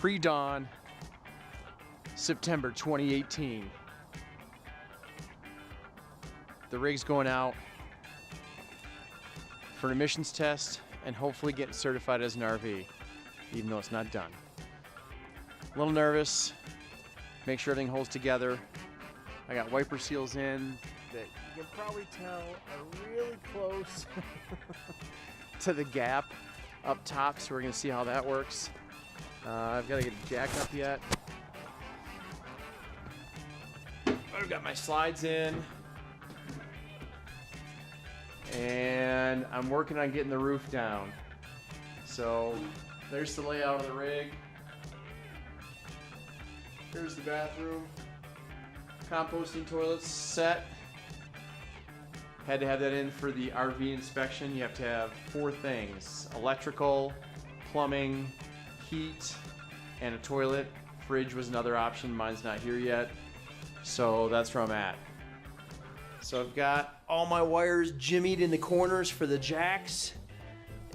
Pre-dawn, September 2018. The rig's going out for an emissions test and hopefully getting certified as an RV, even though it's not done. A little nervous, make sure everything holds together. I got wiper seals in that you can probably tell are really close to the gap up top, so we're gonna see how that works. I've got to get the jack up yet. I've got my slides in. And I'm working on getting the roof down. So there's the layout of the rig. Here's the bathroom. Composting toilets set. Had to have that in for the RV inspection. You have to have 4 things: electrical, plumbing, heat, and a toilet. Fridge was another option. Mine's not here yet. So that's where I'm at. So I've got all my wires jimmied in the corners for the jacks.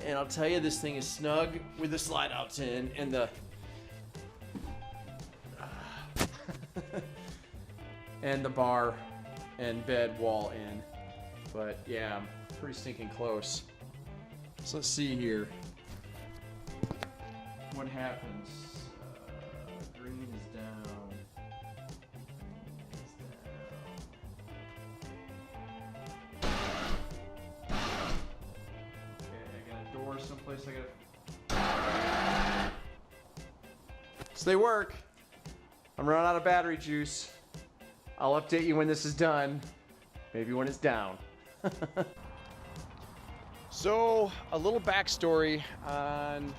And I'll tell you, this thing is snug with the slide outs in and the and the bar and bed wall in. But yeah, I'm pretty stinking close. So let's see here what happens. Green is down. Someplace I gotta. So they work. I'm running out of battery juice. I'll update you when this is done. Maybe when it's down. So a little backstory on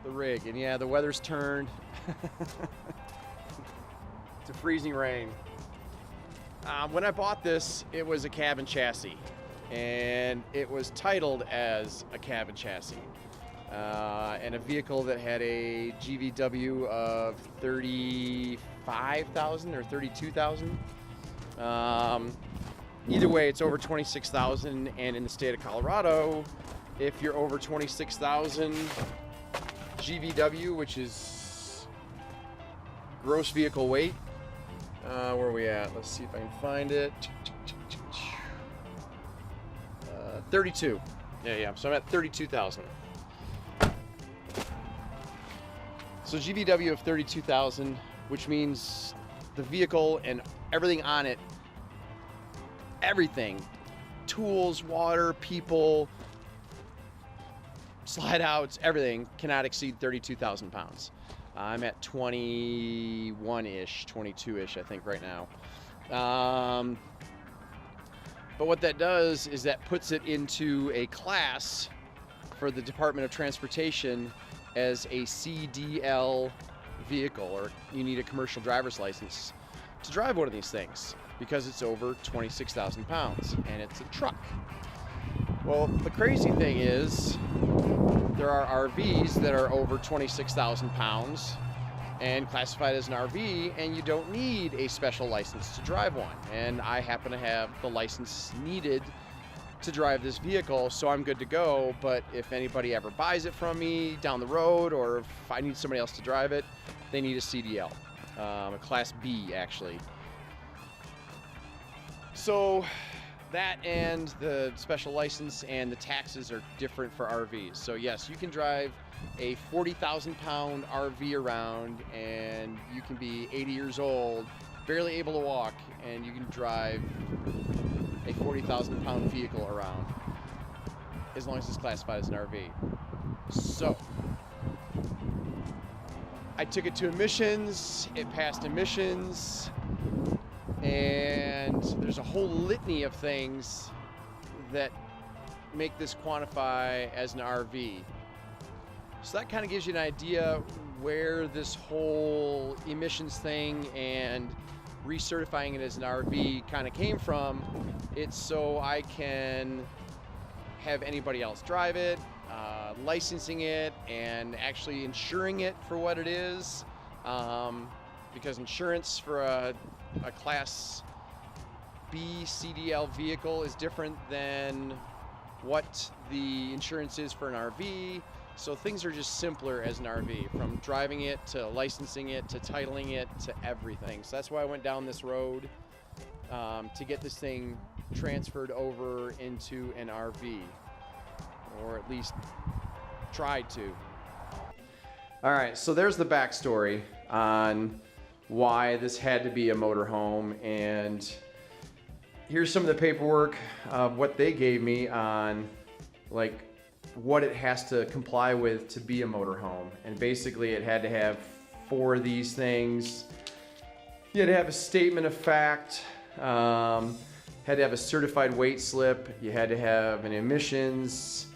the rig, and yeah, the weather's turned to freezing rain. When I bought this, it was a cabin chassis. And it was titled as a cabin chassis, and a vehicle that had a GVW of 35,000 or 32,000. Either way, it's over 26,000, and in the state of Colorado, if you're over 26,000 GVW, which is gross vehicle weight, where are we at? Let's see if I can find it. 32. Yeah. So I'm at 32,000. So GVW of 32,000, which means the vehicle and everything on it, everything, tools, water, people, slide outs, everything cannot exceed 32,000 pounds. I'm at 21-ish, 22-ish, I think right now. But what that does is that puts it into a class for the Department of Transportation as a CDL vehicle, or you need a commercial driver's license to drive one of these things because it's over 26,000 pounds and it's a truck. Well, the crazy thing is there are RVs that are over 26,000 pounds and classified as an RV, and you don't need a special license to drive one. And I happen to have the license needed to drive this vehicle, so I'm good to go. But if anybody ever buys it from me down the road, or if I need somebody else to drive it, they need a CDL, a Class B actually. So that and the special license and the taxes are different for RVs. So yes, you can drive a 40,000 pound RV around, and you can be 80 years old, barely able to walk, and you can drive a 40,000 pound vehicle around as long as it's classified as an RV. So I took it to emissions, it passed emissions, and there's a whole litany of things that make this quantify as an RV. So that kind of gives you an idea where this whole emissions thing and recertifying it as an RV kind of came from. It's so I can have anybody else drive it, licensing it, and actually insuring it for what it is, because insurance for a Class B CDL vehicle is different than what the insurance is for an RV. So things are just simpler as an RV, from driving it to licensing it to titling it to everything. So that's why I went down this road to get this thing transferred over into an RV, or at least tried to. All right, so there's the backstory on why this had to be a motorhome, and here's some of the paperwork of what they gave me on like what it has to comply with to be a motorhome. And basically it had to have 4 of these things. You had to have a statement of fact, had to have a certified weight slip, you had to have an emissions,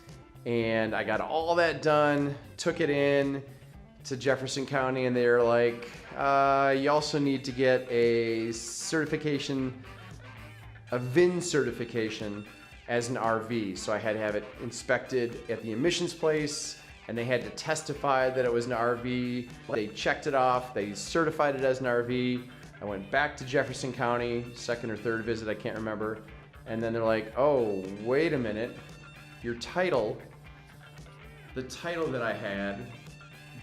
and I got all that done, took it in to Jefferson County, and they're like, you also need to get a certification, a VIN certification as an RV. So I had to have it inspected at the emissions place, and they had to testify that it was an RV. They checked it off, they certified it as an RV. I went back to Jefferson County, second or third visit, I can't remember. And then they're like, oh, wait a minute, your title, the title that I had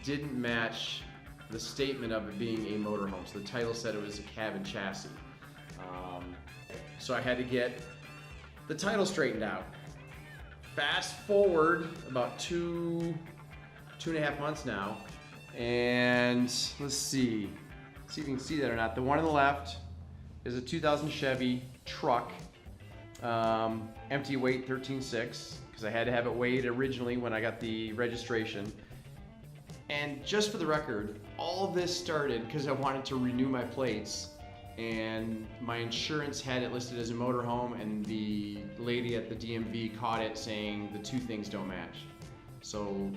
didn't match the statement of it being a motorhome. So the title said it was a cab and chassis. So I had to get the title straightened out. Fast forward about 2.5 months now, and let's see if you can see that or not. The one on the left is a 2000 Chevy truck, empty weight 13.6, because I had to have it weighed originally when I got the registration. And just for the record, all of this started because I wanted to renew my plates, and my insurance had it listed as a motorhome, and the lady at the DMV caught it saying the 2 things don't match. So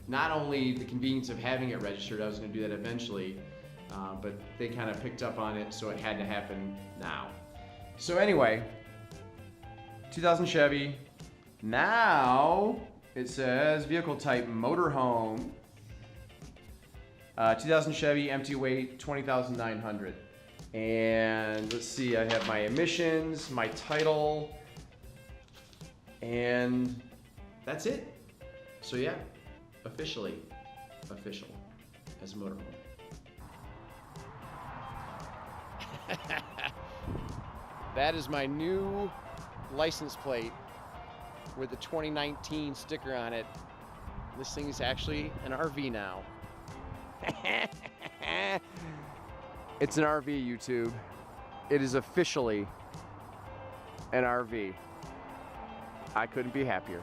not only the convenience of having it registered, I was going to do that eventually, but they kind of picked up on it, so it had to happen now. So anyway, 2000 Chevy. Now it says vehicle type motorhome. 2000 Chevy, empty weight, 20,900. And let's see, I have my emissions, my title, and that's it. So yeah, official as a motorhome. That is my new license plate with the 2019 sticker on it. This thing is actually an RV now. It's an RV, YouTube. It is officially an RV. I couldn't be happier.